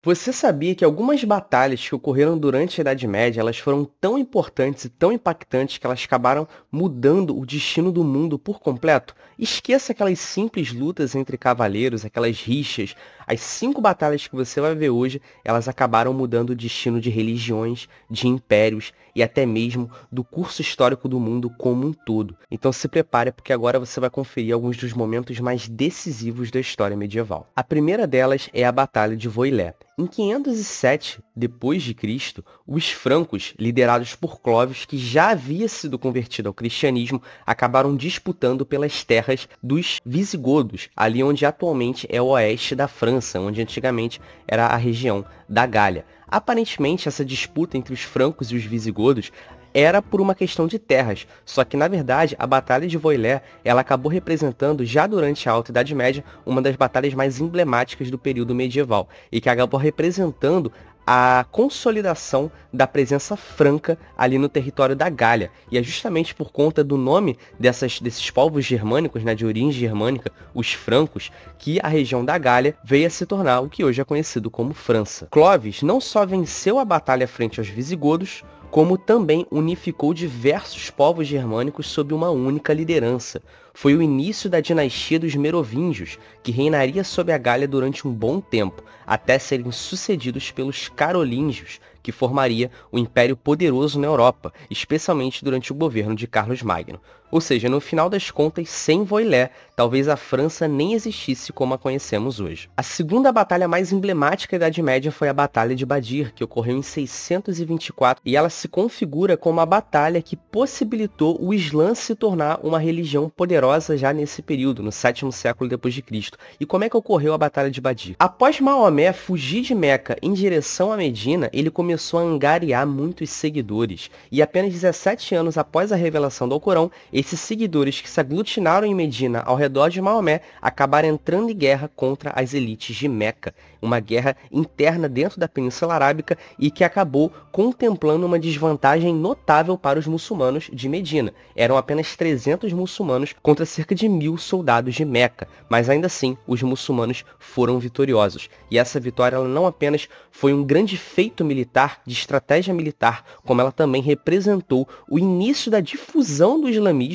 Você sabia que algumas batalhas que ocorreram durante a Idade Média, elas foram tão importantes e tão impactantes que elas acabaram mudando o destino do mundo por completo? Esqueça aquelas simples lutas entre cavaleiros, aquelas rixas. As 5 batalhas que você vai ver hoje, elas acabaram mudando o destino de religiões, de impérios e até mesmo do curso histórico do mundo como um todo. Então se prepare porque agora você vai conferir alguns dos momentos mais decisivos da história medieval. A primeira delas é a Batalha de Voilé. Em 507 depois de Cristo, os francos, liderados por Clovis, que já havia sido convertido ao cristianismo, acabaram disputando pelas terras dos visigodos, ali onde atualmente é o oeste da França, onde antigamente era a região da Gália. Aparentemente, essa disputa entre os francos e os visigodos era por uma questão de terras, só que na verdade a Batalha de Voilé ela acabou representando já durante a Alta Idade Média uma das batalhas mais emblemáticas do período medieval e que acabou representando a consolidação da presença franca ali no território da Gália. E é justamente por conta do nome desses povos germânicos, né, de origem germânica, os francos, que a região da Gália veio a se tornar o que hoje é conhecido como França. Clovis não só venceu a batalha frente aos visigodos, como também unificou diversos povos germânicos sob uma única liderança. Foi o início da dinastia dos Merovingios, que reinaria sobre a Gália durante um bom tempo, até serem sucedidos pelos Carolíngios, que formaria um império poderoso na Europa, especialmente durante o governo de Carlos Magno. Ou seja, no final das contas, sem Voilé, talvez a França nem existisse como a conhecemos hoje. A segunda batalha mais emblemática da Idade Média foi a Batalha de Badir, que ocorreu em 624, e ela se configura como a batalha que possibilitou o Islã se tornar uma religião poderosa já nesse período, no 7º século depois de Cristo. E como é que ocorreu a Batalha de Badir? Após Maomé fugir de Meca em direção a Medina, ele começou a angariar muitos seguidores, e apenas 17 anos após a revelação do Alcorão, esses seguidores que se aglutinaram em Medina ao redor de Maomé acabaram entrando em guerra contra as elites de Meca, uma guerra interna dentro da Península Arábica e que acabou contemplando uma desvantagem notável para os muçulmanos de Medina. Eram apenas 300 muçulmanos contra cerca de 1000 soldados de Meca, mas ainda assim os muçulmanos foram vitoriosos. E essa vitória ela não apenas foi um grande feito militar, de estratégia militar, como ela também representou o início da difusão do islamismo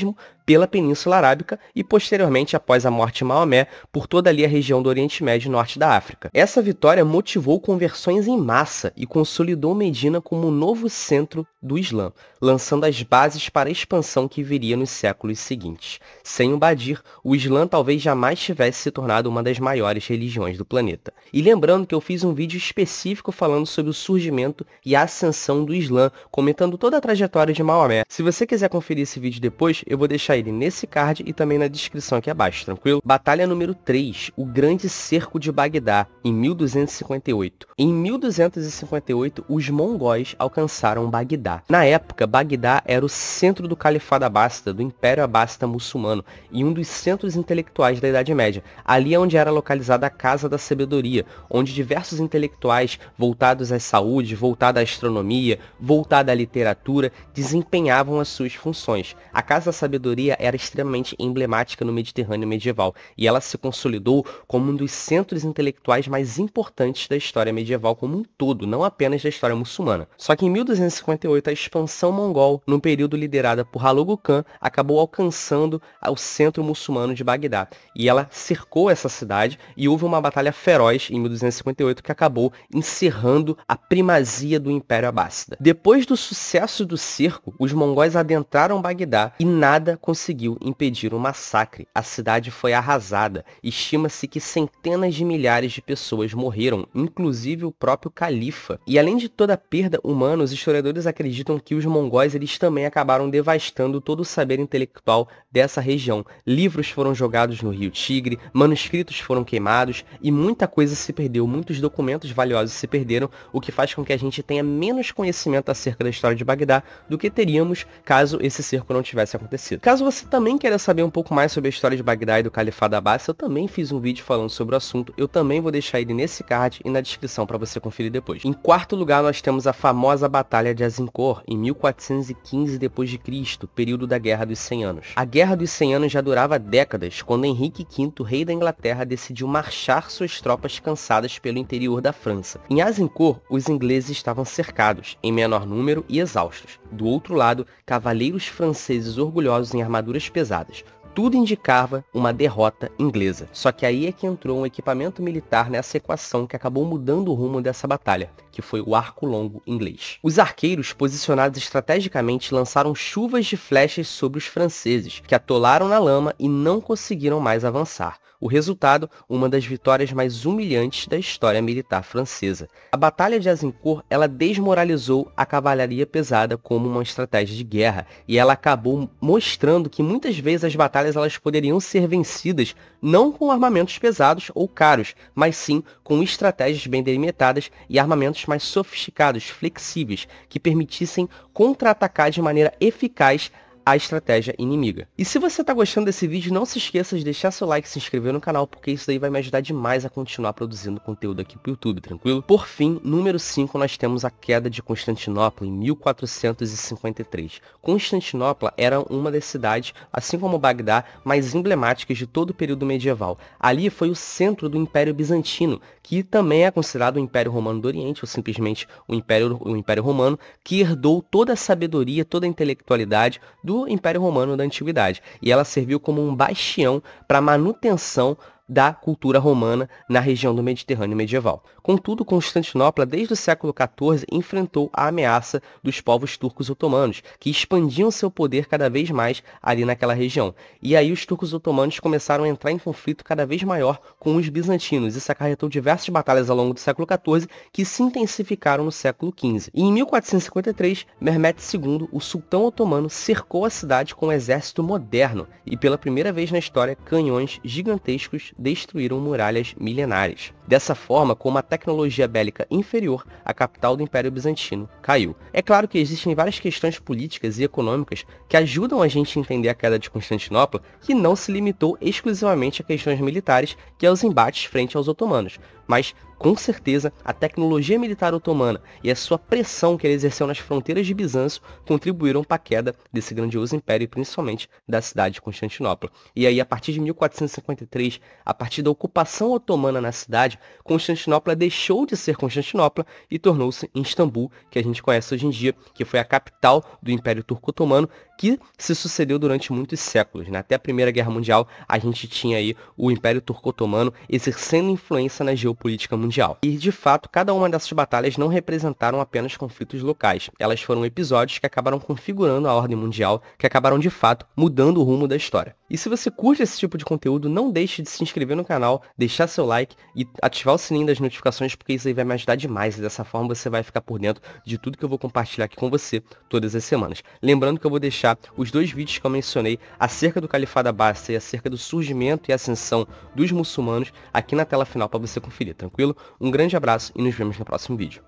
pela Península Arábica e, posteriormente, após a morte de Maomé, por toda ali a região do Oriente Médio e Norte da África. Essa vitória motivou conversões em massa e consolidou Medina como um novo centro do Islã, lançando as bases para a expansão que viria nos séculos seguintes. Sem o Badir, o Islã talvez jamais tivesse se tornado uma das maiores religiões do planeta. E lembrando que eu fiz um vídeo específico falando sobre o surgimento e a ascensão do Islã, comentando toda a trajetória de Maomé. Se você quiser conferir esse vídeo depois, eu vou deixar ele nesse card e também na descrição aqui abaixo, tranquilo? Batalha número 3, o Grande Cerco de Bagdá, em 1258. Em 1258, os mongóis alcançaram Bagdá. Na época, Bagdá era o centro do Califado Abássida, do Império Abássida muçulmano, e um dos centros intelectuais da Idade Média. Ali é onde era localizada a Casa da Sabedoria, onde diversos intelectuais voltados à saúde, voltados à astronomia, voltados à literatura, desempenhavam as suas funções. A Casa da Sabedoria era extremamente emblemática no Mediterrâneo medieval, e ela se consolidou como um dos centros intelectuais mais importantes da história medieval como um todo, não apenas da história muçulmana. Só que em 1258, a expansão mongol, num período liderada por Hulagu Khan, acabou alcançando o centro muçulmano de Bagdá, e ela cercou essa cidade, e houve uma batalha feroz em 1258 que acabou encerrando a primazia do Império Abássida. Depois do sucesso do cerco, os mongóis adentraram Bagdá e nada conseguiu impedir o massacre. A cidade foi arrasada. Estima-se que centenas de milhares de pessoas morreram, inclusive o próprio califa. E além de toda a perda humana, os historiadores acreditam que os mongóis eles também acabaram devastando todo o saber intelectual dessa região. Livros foram jogados no rio Tigre, manuscritos foram queimados e muita coisa se perdeu, muitos documentos valiosos se perderam, o que faz com que a gente tenha menos conhecimento acerca da história de Bagdá do que teríamos caso esse cerco não tivesse acontecido. Caso Caso você também queira saber um pouco mais sobre a história de Bagdá e do Califado Abbássida, eu também fiz um vídeo falando sobre o assunto, eu também vou deixar ele nesse card e na descrição para você conferir depois. Em quarto lugar, nós temos a famosa Batalha de Azincourt, em 1415 d.C., período da Guerra dos 100 Anos. A Guerra dos 100 Anos já durava décadas, quando Henrique V, rei da Inglaterra, decidiu marchar suas tropas cansadas pelo interior da França. Em Azincourt, os ingleses estavam cercados, em menor número e exaustos. Do outro lado, cavaleiros franceses orgulhosos em armaduras pesadas. Tudo indicava uma derrota inglesa. Só que aí é que entrou um equipamento militar nessa equação que acabou mudando o rumo dessa batalha, que foi o arco longo inglês. Os arqueiros, posicionados estrategicamente, lançaram chuvas de flechas sobre os franceses, que atolaram na lama e não conseguiram mais avançar. O resultado, uma das vitórias mais humilhantes da história militar francesa. A Batalha de Azincourt, ela desmoralizou a cavalaria pesada como uma estratégia de guerra, e ela acabou mostrando que muitas vezes as batalhas elas poderiam ser vencidas não com armamentos pesados ou caros, mas sim com estratégias bem delimitadas e armamentos mais sofisticados, flexíveis, que permitissem contra-atacar de maneira eficaz a estratégia inimiga. E se você está gostando desse vídeo, não se esqueça de deixar seu like e se inscrever no canal, porque isso daí vai me ajudar demais a continuar produzindo conteúdo aqui pro YouTube, tranquilo? Por fim, número 5, nós temos a queda de Constantinopla em 1453. Constantinopla era uma das cidades, assim como Bagdá, mais emblemáticas de todo o período medieval. Ali foi o centro do Império Bizantino, que também é considerado o Império Romano do Oriente, ou simplesmente o Império Romano, que herdou toda a sabedoria, toda a intelectualidade do Império Romano da Antiguidade. E ela serviu como um bastião para a manutenção da cultura romana na região do Mediterrâneo medieval. Contudo, Constantinopla, desde o século XIV, enfrentou a ameaça dos povos turcos otomanos, que expandiam seu poder cada vez mais ali naquela região. E aí os turcos otomanos começaram a entrar em conflito cada vez maior com os bizantinos. Isso acarretou diversas batalhas ao longo do século XIV, que se intensificaram no século XV. E em 1453, Mehmed II, o sultão otomano, cercou a cidade com um exército moderno, e pela primeira vez na história, canhões gigantescos destruíram muralhas milenares. Dessa forma, com uma tecnologia bélica inferior, a capital do Império Bizantino caiu. É claro que existem várias questões políticas e econômicas que ajudam a gente a entender a queda de Constantinopla, que não se limitou exclusivamente a questões militares, que é os embates frente aos otomanos. Mas, com certeza, a tecnologia militar otomana e a sua pressão que ele exerceu nas fronteiras de Bizâncio contribuíram para a queda desse grandioso império e principalmente da cidade de Constantinopla. E aí, a partir de 1453, a partir da ocupação otomana na cidade, Constantinopla deixou de ser Constantinopla e tornou-se Istambul, que a gente conhece hoje em dia, que foi a capital do Império Turco-Otomano, que se sucedeu durante muitos séculos, né? Até a Primeira Guerra Mundial, a gente tinha aí o Império Turco-Otomano exercendo influência na geopolítica mundial. E, de fato, cada uma dessas batalhas não representaram apenas conflitos locais. Elas foram episódios que acabaram configurando a ordem mundial, que acabaram, de fato, mudando o rumo da história. E se você curte esse tipo de conteúdo, não deixe de se inscrever no canal, deixar seu like e ativar o sininho das notificações, porque isso aí vai me ajudar demais. E dessa forma você vai ficar por dentro de tudo que eu vou compartilhar aqui com você todas as semanas. Lembrando que eu vou deixar os dois vídeos que eu mencionei acerca do Califado Abbássida e acerca do surgimento e ascensão dos muçulmanos aqui na tela final para você conferir, tranquilo? Um grande abraço e nos vemos no próximo vídeo.